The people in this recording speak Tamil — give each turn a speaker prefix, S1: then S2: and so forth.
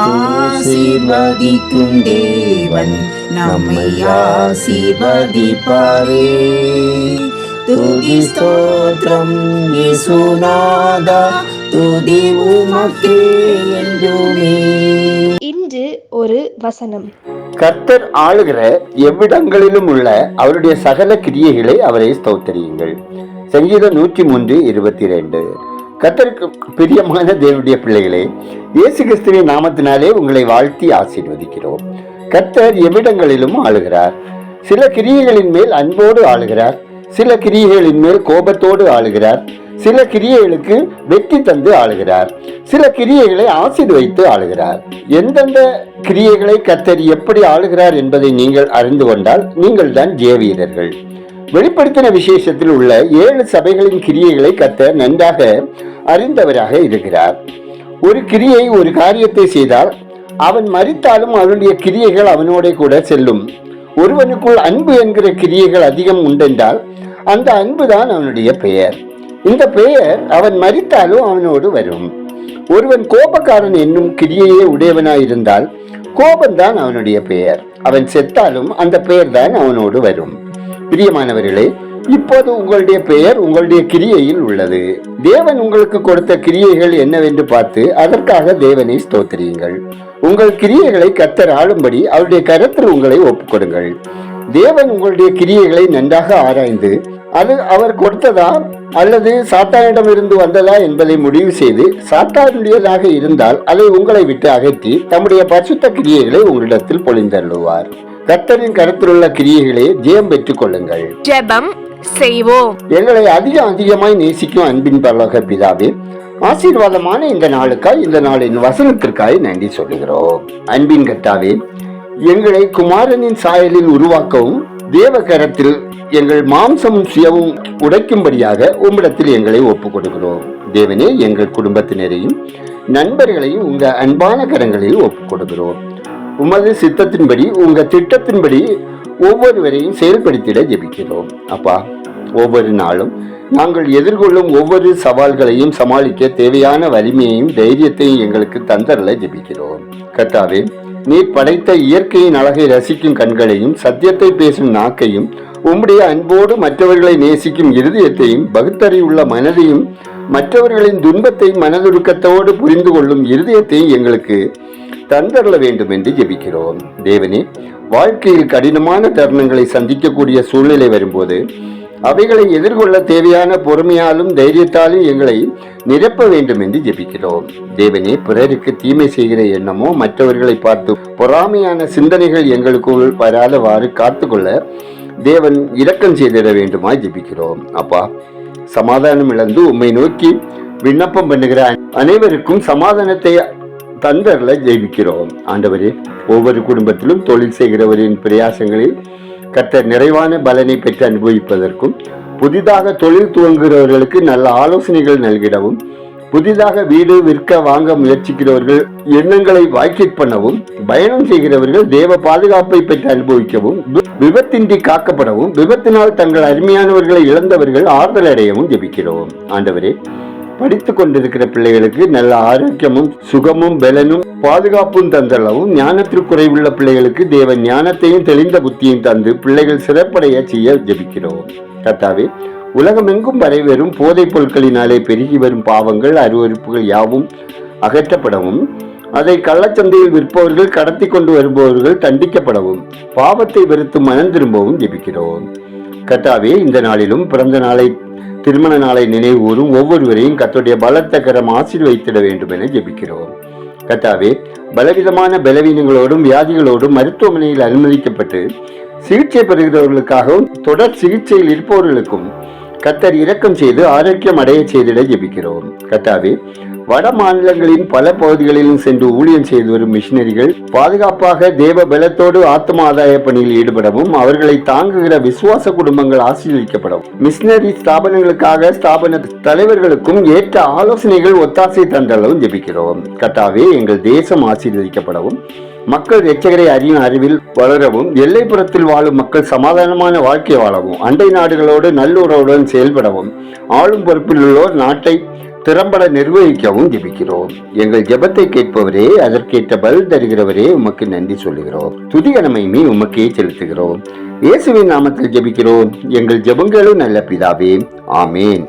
S1: ஆசீர்வதிக்கும் தேவன் நம்மை ஆசீர்வதிப்பாரே. துதி ஸ்தோத்திரம் இயேசுநாதா, துதி உமக்கே என்றுமே.
S2: இன்று ஒரு வசனம்.
S3: கர்த்தர் ஆளுகிற எவ்விடங்களிலும் உள்ள அவருடைய சகல கிரியைகளை அவரை ஸ்தோத்திரியுங்கள். சங்கீதம் 103:22. கர்த்தருக்கு பிரியமான தேவனுடைய பிள்ளைகளே, இயேசு கிறிஸ்துவின் நாமத்தினாலே உங்களை வாழ்த்தி ஆசீர்வதிக்கிறோம். கர்த்தர் எவ்விடங்களிலும் ஆளுகிறார். சில கிரியைகளின் மேல் அன்போடு ஆளுகிறார், சில கிரியைகளின் மேல் கோபத்தோடு ஆளுகிறார், சில கிரியைகளுக்கு வெற்றி தந்து ஆளுகிறார், சில கிரியைகளை ஆசீர்வதித்து ஆளுகிறார். எந்தெந்த கிரியைகளை கர்த்தர் எப்படி ஆளுகிறார் என்பதை நீங்கள் அறிந்து கொண்டால் நீங்கள் தான் ஜெய வீரர்கள். வெளிப்படுத்தின விசேஷத்தில் உள்ள 7 சபைகளின் கிரியைகளை கர்த்தர் நன்றாக அறிந்தவராக இருக்கிறார். ஒரு கிரியை ஒரு காரியத்தை செய்தால் அவன் மரித்தாலும் அவனுடைய கிரியைகள் அவனோட கூட செல்லும். ஒருவனுக்குள் அன்பு என்கிற கிரியைகள் அதிகம் உண்டென்றால் அந்த அன்பு தான் அவனுடைய பெயர். இந்த பெயர் அவன் மரித்தாலும் அவனோடு வரும். ஒருவன் கோபக்காரன் என்னும் கிரியையே உடையவனாயிருந்தால் கோபம்தான் அவனுடைய பெயர். அவன் செத்தாலும் அந்த பெயர் தான் அவனோடு வரும். பிரியமானவர்களே, இப்போது உங்களுடைய பெயர் உங்களுடைய கிரியையில் உள்ளது. தேவன் உங்களுக்கு கொடுத்த கிரியைகள் என்னவென்று பார்த்து அதற்காக தேவனை ஸ்தோத்திரியுங்கள். உங்கள் கிரியைகளை கர்த்தர் ஆளும்படி அவருடைய கரத்தில் உங்களை ஒப்புக்கொடுங்கள். தேவன் உங்களுடைய கிரியைகளை நன்றாக ஆராய்ந்து அது அவர் கொடுத்ததா அல்லது சாத்தானிடம் இருந்து வந்ததா என்பதை முடிவு செய்து, சாத்தானுடையதாக இருந்தால் அதை உங்களை விட்டு அகற்றி தம்முடைய பரிசுத்த கிரியைகளை உங்களிடத்தில் பொழிந்தள்ளுவார். கர்த்தரின் கருத்திலுள்ள கிரியைகளை ஜெயம் பெற்றுக் கொள்ளுங்கள்.
S2: ஜெபம் செய்வோம். எங்களை
S3: அதிகமாய் நேசிக்கும் அன்பின் பரலோக பிதாவே, ஆசீர்வாதமான இந்த நாளுக்காய், இந்த நாளின் வசனத்திற்காய் நன்றி சொல்லுகிறோம். அன்பின் கர்த்தாவே, எங்களை குமாரனின் சாயலில் உருவாக்கவும் தேவ கரத்தில் எங்கள் மாம்சமும் சுயமும் உடைக்கும்படியாக உம்மிடத்தில் எங்களை ஒப்புக் கொடுக்கிறோம். தேவனே, எங்கள் குடும்பத்தினரையும் நண்பர்களையும் உங்க அன்பான கரங்களில் ஒப்புக் கொடுக்கிறோம். உமது சித்தத்தின்படி, உங்க திட்டத்தின்படி ஒவ்வொருவரையும் செயல்படுத்திட ஜெபிக்கிறோம். அப்பா, ஒவ்வொரு நாளும் நாங்கள் எதிர்கொள்ளும் ஒவ்வொரு சவால்களையும் சமாளிக்க தேவையான வலிமையையும் தைரியத்தையும் எங்களுக்கு தந்தரல ஜெபிக்கிறோம். கர்த்தாவே, நீர் படைத்த இயற்கையின் அழகை ரசிக்கும் கண்களையும், சத்தியத்தை பேசும் நாக்கையும், உம்முடைய அன்போடு மற்றவர்களை நேசிக்கும் இருதயத்தையும், பகுத்தறிவுள்ள மனதையும், மற்றவர்களின் துன்பத்தை மனதுருக்கத்தோடு புரிந்து கொள்ளும் இருதயத்தையும் எங்களுக்கு தந்தரல வேண்டும் என்று ஜெபிக்கிறோம். தேவனே, வாழ்க்கையில் கடினமான தருணங்களை சந்திக்கக்கூடிய சூழ்நிலை வரும்போது அவைகளை எதிர்கொள்ள தேவையான பொறுமையாலும் தைரியத்தாலும் எங்களை நிரப்ப வேண்டும் என்று ஜெபிக்கிறோம். தேவனே, பிறருக்கு தீமை செய்கிற எண்ணமோ மற்றவர்களை பார்த்து பொறாமையான சிந்தனைகள் எங்களுக்குள் வராதவாறு காத்துக்கொள்ள தேவன் இரக்கம் செய்திட வேண்டுமாய் ஜெபிக்கிறோம். அப்பா, சமாதானம் இழந்து உம்மை நோக்கி விண்ணப்பம் பண்ணுகிற அனைவருக்கும் சமாதானத்தை தந்தரல ஜெபிக்கிறோம். ஆண்டவரே, ஒவ்வொரு குடும்பத்திலும் தொழில் செய்கிறவரின் பிரயாசங்களில் கர்த்தர் நிறைவான பலனை பெற்று அனுபவிப்பதற்கும், புதிதாக தொழில் துவங்குகிறவர்களுக்கு நல்ல ஆலோசனைகள் நல்கிடவும், புதிதாக வீடு விற்க வாங்க முயற்சிக்கிறவர்கள் எண்ணங்களை வாய்க்கெட் பண்ணவும், பயணம் செய்கிறவர்கள் தேவ பாதுகாப்பை பெற்று அனுபவிக்கவும், விபத்தின்றி காக்கப்படவும், விபத்தினால் தங்கள் அருமையானவர்களை இழந்தவர்கள் ஆறுதல் அடையவும் ஜெபிக்கிறோம். ஆண்டவரே, படித்துக் கொண்டிருக்கிற பிள்ளைகளுக்கு நல்ல ஆரோக்கியமும் சுகமும் பலனும் பாதுகாப்பும் தந்தளவும், ஞானத்திற்கு குறைவுள்ள பிள்ளைகளுக்கு தேவன் ஞானத்தையும் தெளிந்த புத்தியையும் தந்து பிள்ளைகள் சிறப்படைய செய்ய ஜெபிக்கிறோம். கர்த்தாவே, உலகமெங்கும் வரைவரும் போதைப் பொருட்களினாலே பெருகி வரும் பாவங்கள், அருவருப்புகள் யாவும் அகற்றப்படவும், அதை கள்ளச்சந்தையில் விற்பவர்கள், கடத்தி கொண்டு வருபவர்கள் தண்டிக்கப்படவும், பாவத்தை வெறுத்து மனம் திரும்பவும் ஜெபிக்கிறோம். கர்த்தாவே, இந்த நாளிலும் பிறந்த நாளை, திருமண நாளை நினைவு கூறும் ஒவ்வொருவரையும் கர்த்தருடைய பலத்த கரம் ஆசீர்வதித்திட வேண்டும் என ஜெபிக்கிறோம். கர்த்தாவே, பலவிதமான பலவீனங்களோடும் வியாதிகளோடும் மருத்துவமனையில் அனுமதிக்கப்பட்டு சிகிச்சை பெறுகிறவர்களுக்காகவும் தொடர் சிகிச்சையில் இருப்பவர்களுக்கும் கர்த்தர் இரக்கம் செய்து ஆரோக்கியம் அடைய செய்திட ஜெபிக்கிறோம். கர்த்தாவே, வட மாநிலங்களின் பல பகுதிகளிலும் சென்று ஊழியம் செய்து வரும் மிஷினரிகள் பாதுகாப்பாக தேவ பலத்தோடு ஆத்ம ஆதாய பணியில் ஈடுபடவும், அவர்களை தாங்குகிற விசுவாச குடும்பங்கள் ஆசீர்வதிக்கப்படவும், மிஷினரி ஸ்தாபனங்களுக்காக ஸ்தாபன தலைவர்களுக்கும் ஏற்ற ஆலோசனைகள் ஒத்தாசை தந்தளவும் ஜெபிக்கிறோம். கர்த்தாவே, எங்கள் தேசம் ஆசீர்வதிக்கப்படவும், மக்கள் இரட்சகரை அறியும் அறிவில் வளரவும், எல்லைப்புறத்தில் வாழும் மக்கள் சமாதானமான வாழ்க்கை வாழவும், அண்டை நாடுகளோடு நல்லுறவுடன் செயல்படவும், ஆளும் பொறுப்பில் உள்ளோர் நாட்டை திறம்பட நிர்வகிக்கவும் ஜெபிக்கிறோம். எங்கள் ஜெபத்தை கேட்பவரே, அதற்கேற்ற பதில் தருகிறவரே, உமக்கு நன்றி சொல்லுகிறோம். துதி கனமையுமே உமக்கே செலுத்துகிறோம். இயேசுவின் நாமத்தில் ஜெபிக்கிறோம் எங்கள் ஜெபங்களும் நல்ல பிதாவே, ஆமேன்.